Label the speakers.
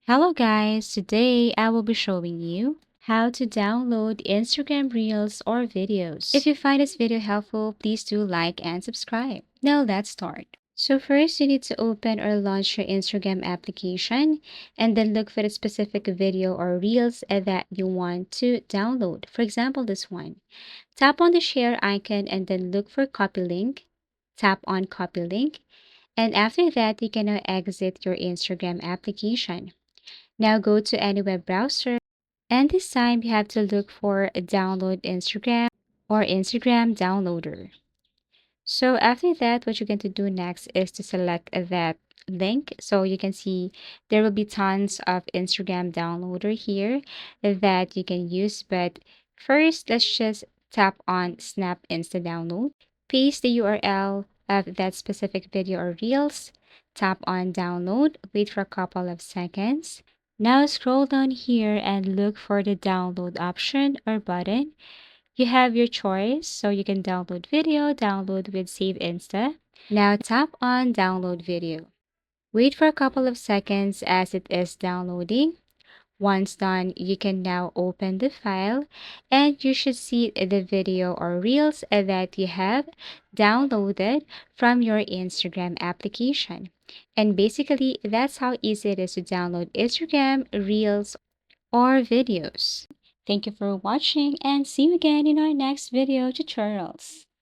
Speaker 1: Hello guys, today I will be showing you how to download Instagram Reels or videos. If you find this video helpful, please do like and subscribe. Now let's start. So first you need to open or launch your Instagram application and then look for the specific video or Reels that you want to download. For example, this one. Tap on the share icon and then look for copy link. Tap on copy link. And after that, you can now exit your Instagram application. Now go to any web browser, and this time you have to look for download Instagram or Instagram downloader. So after that, what you're going to do next is to select that link. So you can see there will be tons of Instagram downloader here that you can use. But first, let's just tap on Snap Insta Download. Paste the URL of that specific video or reels. Tap on download. Wait for a couple of seconds. Now scroll down here and look for the download option or button. You have your choice, so you can download video, download with Save Insta. Now tap on download video. Wait for a couple of seconds as it is downloading. Once done, you can now open the file and you should see the video or reels that you have downloaded from your Instagram application. And basically, that's how easy it is to download Instagram reels or videos. Thank you for watching and see you again in our next video tutorials.